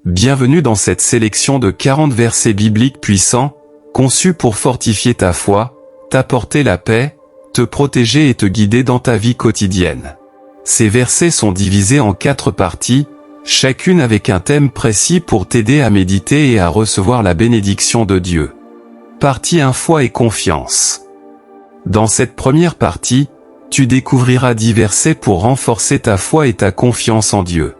Bienvenue dans cette sélection de 40 versets bibliques puissants, conçus pour fortifier ta foi, t'apporter la paix, te protéger et te guider dans ta vie quotidienne. Ces versets sont divisés en 4 parties, chacune avec un thème précis pour t'aider à méditer et à recevoir la bénédiction de Dieu. Partie 1, foi et confiance. Dans cette première partie, tu découvriras 10 versets pour renforcer ta foi et ta confiance en Dieu.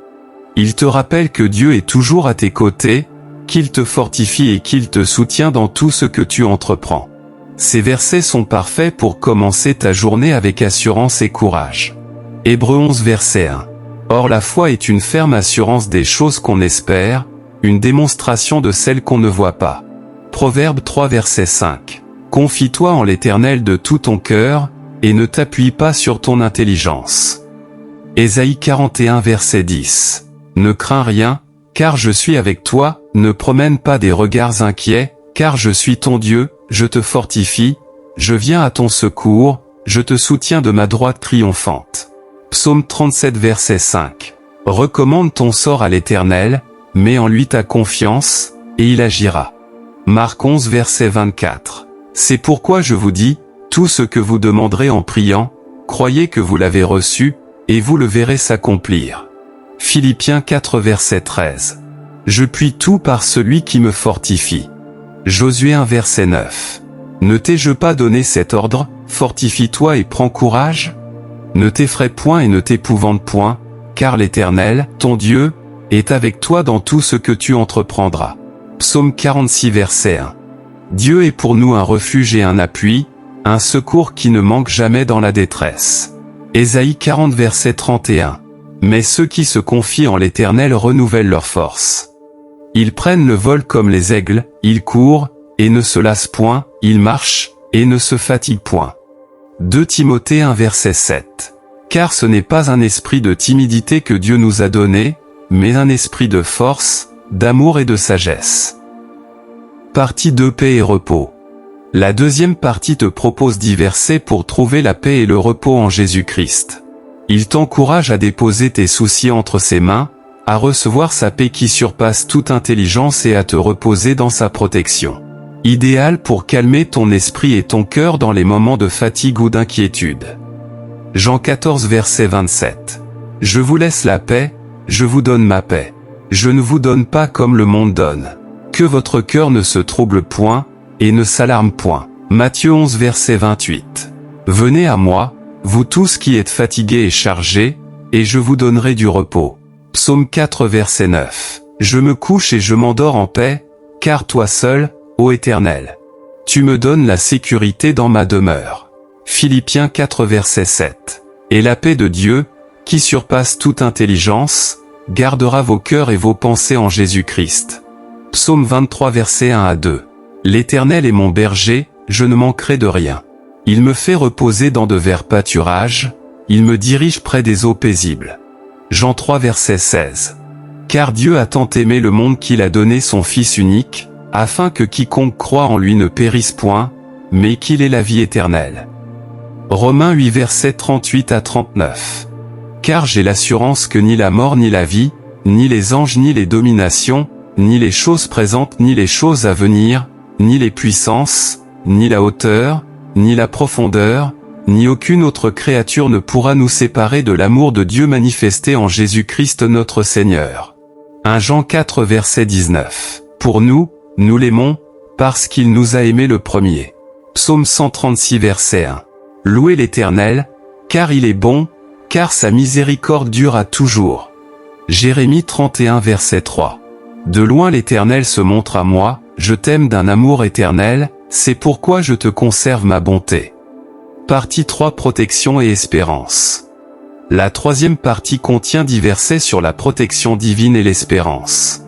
Il te rappelle que Dieu est toujours à tes côtés, qu'il te fortifie et qu'il te soutient dans tout ce que tu entreprends. Ces versets sont parfaits pour commencer ta journée avec assurance et courage. Hébreux 11 verset 1. Or la foi est une ferme assurance des choses qu'on espère, une démonstration de celles qu'on ne voit pas. Proverbe 3 verset 5. Confie-toi en l'Éternel de tout ton cœur, et ne t'appuie pas sur ton intelligence. Ésaïe 41 verset 10. Ne crains rien, car je suis avec toi, ne promène pas des regards inquiets, car je suis ton Dieu, je te fortifie, je viens à ton secours, je te soutiens de ma droite triomphante. Psaume 37 verset 5. Recommande ton sort à l'Éternel, mets en lui ta confiance, et il agira. Marc 11 verset 24. C'est pourquoi je vous dis, tout ce que vous demanderez en priant, croyez que vous l'avez reçu, et vous le verrez s'accomplir. Philippiens 4 verset 13. Je puis tout par celui qui me fortifie. Josué 1 verset 9. Ne t'ai-je pas donné cet ordre, fortifie-toi et prends courage? Ne t'effraie point et ne t'épouvante point, car l'Éternel, ton Dieu, est avec toi dans tout ce que tu entreprendras. Psaume 46 verset 1. Dieu est pour nous un refuge et un appui, un secours qui ne manque jamais dans la détresse. Ésaïe 40 verset 31. Mais ceux qui se confient en l'Éternel renouvellent leur force. Ils prennent le vol comme les aigles, ils courent, et ne se lassent point, ils marchent, et ne se fatiguent point. 2 Timothée 1 verset 7. Car ce n'est pas un esprit de timidité que Dieu nous a donné, mais un esprit de force, d'amour et de sagesse. Partie 2, paix et repos. La deuxième partie te propose 10 versets pour trouver la paix et le repos en Jésus-Christ. Il t'encourage à déposer tes soucis entre ses mains, à recevoir sa paix qui surpasse toute intelligence et à te reposer dans sa protection. Idéal pour calmer ton esprit et ton cœur dans les moments de fatigue ou d'inquiétude. Jean 14 verset 27. Je vous laisse la paix, je vous donne ma paix. Je ne vous donne pas comme le monde donne. Que votre cœur ne se trouble point, et ne s'alarme point. Matthieu 11 verset 28. Venez à moi, vous tous qui êtes fatigués et chargés, et je vous donnerai du repos. Psaume 4 verset 9. Je me couche et je m'endors en paix, car toi seul, ô Éternel, tu me donnes la sécurité dans ma demeure. Philippiens 4 verset 7. Et la paix de Dieu, qui surpasse toute intelligence, gardera vos cœurs et vos pensées en Jésus-Christ. Psaume 23 verset 1 à 2. L'Éternel est mon berger, je ne manquerai de rien. Il me fait reposer dans de verts pâturages, il me dirige près des eaux paisibles. Jean 3 verset 16. Car Dieu a tant aimé le monde qu'il a donné son Fils unique, afin que quiconque croit en lui ne périsse point, mais qu'il ait la vie éternelle. Romains 8 verset 38 à 39. Car j'ai l'assurance que ni la mort ni la vie, ni les anges ni les dominations, ni les choses présentes ni les choses à venir, ni les puissances, ni la hauteur, ni la profondeur, ni aucune autre créature ne pourra nous séparer de l'amour de Dieu manifesté en Jésus-Christ notre Seigneur. 1 Jean 4 verset 19. Pour nous, nous l'aimons, parce qu'il nous a aimés le premier. Psaume 136 verset 1. Louez l'Éternel, car il est bon, car sa miséricorde dure à toujours. Jérémie 31 verset 3. De loin l'Éternel se montre à moi, je t'aime d'un amour éternel, c'est pourquoi je te conserve ma bonté. Partie 3, protection et espérance. La troisième partie contient 10 versets sur la protection divine et l'espérance.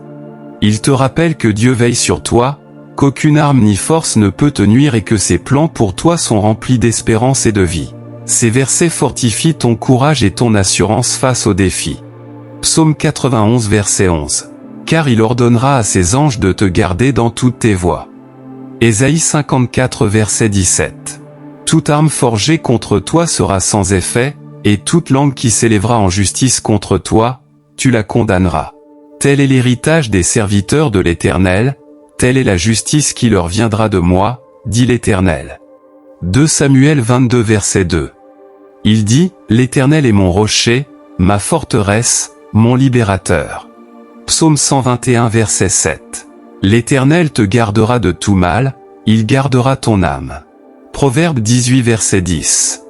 Il te rappelle que Dieu veille sur toi, qu'aucune arme ni force ne peut te nuire et que ses plans pour toi sont remplis d'espérance et de vie. Ces versets fortifient ton courage et ton assurance face aux défis. Psaume 91 verset 11. Car il ordonnera à ses anges de te garder dans toutes tes voies. Ésaïe 54 verset 17. Toute arme forgée contre toi sera sans effet, et toute langue qui s'élèvera en justice contre toi, tu la condamneras. Tel est l'héritage des serviteurs de l'Éternel, telle est la justice qui leur viendra de moi, dit l'Éternel. 2 Samuel 22 verset 2. Il dit, l'Éternel est mon rocher, ma forteresse, mon libérateur. Psaume 121 verset 7. L'Éternel te gardera de tout mal, il gardera ton âme. Proverbe 18 verset 10.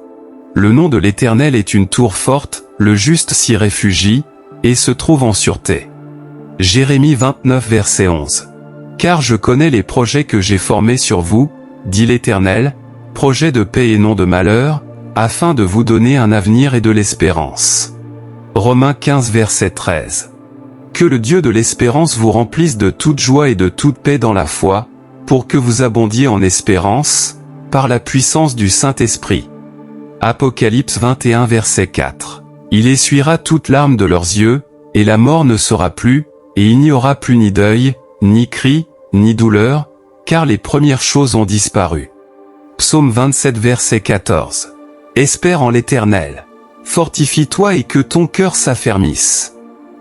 Le nom de l'Éternel est une tour forte, le juste s'y réfugie, et se trouve en sûreté. Jérémie 29 verset 11. Car je connais les projets que j'ai formés sur vous, dit l'Éternel, projets de paix et non de malheur, afin de vous donner un avenir et de l'espérance. Romains 15 verset 13. Que le Dieu de l'espérance vous remplisse de toute joie et de toute paix dans la foi, pour que vous abondiez en espérance, par la puissance du Saint-Esprit. Apocalypse 21 verset 4. Il essuiera toute larme de leurs yeux, et la mort ne sera plus, et il n'y aura plus ni deuil, ni cri, ni douleur, car les premières choses ont disparu. Psaume 27 verset 14. Espère en l'Éternel. Fortifie-toi et que ton cœur s'affermisse.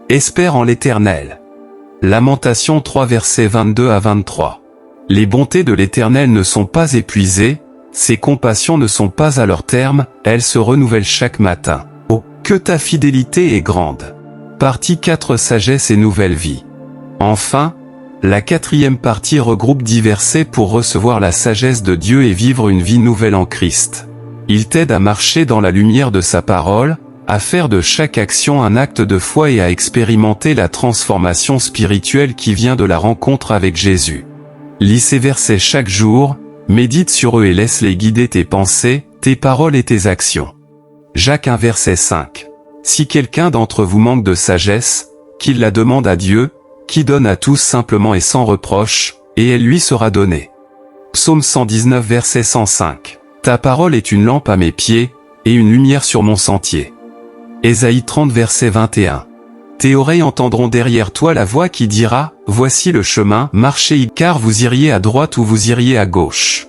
Espère en l'Éternel. Lamentation 3 versets 22 à 23. Les bontés de l'Éternel ne sont pas épuisées, ses compassions ne sont pas à leur terme, elles se renouvellent chaque matin. Oh, que ta fidélité est grande. Partie 4 Sagesse et nouvelle vie. Enfin, la 4e partie regroupe 10 versets pour recevoir la sagesse de Dieu et vivre une vie nouvelle en Christ. Il t'aide à marcher dans la lumière de sa parole, à faire de chaque action un acte de foi et à expérimenter la transformation spirituelle qui vient de la rencontre avec Jésus. Lis ces versets chaque jour, médite sur eux et laisse-les guider tes pensées, tes paroles et tes actions. Jacques 1 verset 5. Si quelqu'un d'entre vous manque de sagesse, qu'il la demande à Dieu, qui donne à tous simplement et sans reproche, et elle lui sera donnée. Psaume 119 verset 105. Ta parole est une lampe à mes pieds, et une lumière sur mon sentier. Ésaïe 30 verset 21. Tes oreilles entendront derrière toi la voix qui dira, voici le chemin, marchez-y, car vous iriez à droite ou vous iriez à gauche.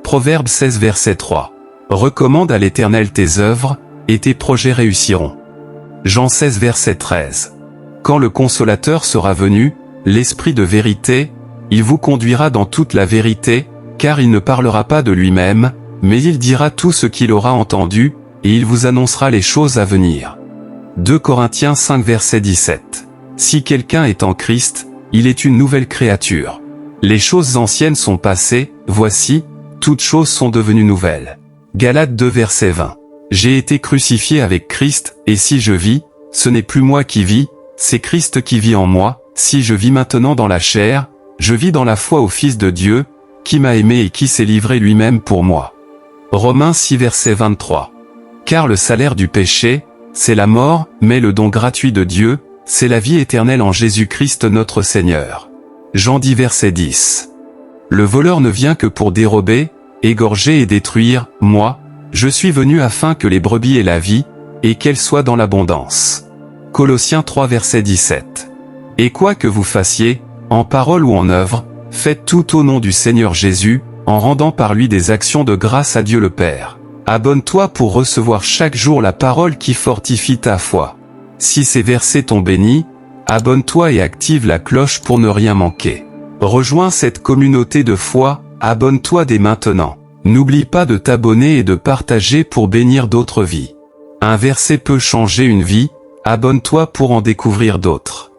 Proverbe 16 verset 3. Recommande à l'Éternel tes œuvres, et tes projets réussiront. Jean 16 verset 13. Quand le Consolateur sera venu, l'Esprit de vérité, il vous conduira dans toute la vérité, car il ne parlera pas de lui-même, mais il dira tout ce qu'il aura entendu, et il vous annoncera les choses à venir. 2 Corinthiens 5 verset 17. Si quelqu'un est en Christ, il est une nouvelle créature. Les choses anciennes sont passées, voici, toutes choses sont devenues nouvelles. Galates 2 verset 20. J'ai été crucifié avec Christ, et si je vis, ce n'est plus moi qui vis, c'est Christ qui vit en moi. Si je vis maintenant dans la chair, je vis dans la foi au Fils de Dieu, qui m'a aimé et qui s'est livré lui-même pour moi. Romains 6 verset 23. Car le salaire du péché, c'est la mort, mais le don gratuit de Dieu, c'est la vie éternelle en Jésus-Christ notre Seigneur. Jean 10 verset 10. Le voleur ne vient que pour dérober, égorger et détruire, moi, je suis venu afin que les brebis aient la vie, et qu'elles soient dans l'abondance. Colossiens 3 verset 17. Et quoi que vous fassiez, en parole ou en œuvre, faites tout au nom du Seigneur Jésus, en rendant par lui des actions de grâce à Dieu le Père. Abonne-toi pour recevoir chaque jour la parole qui fortifie ta foi. Si ces versets t'ont béni, abonne-toi et active la cloche pour ne rien manquer. Rejoins cette communauté de foi, abonne-toi dès maintenant. N'oublie pas de t'abonner et de partager pour bénir d'autres vies. Un verset peut changer une vie, abonne-toi pour en découvrir d'autres.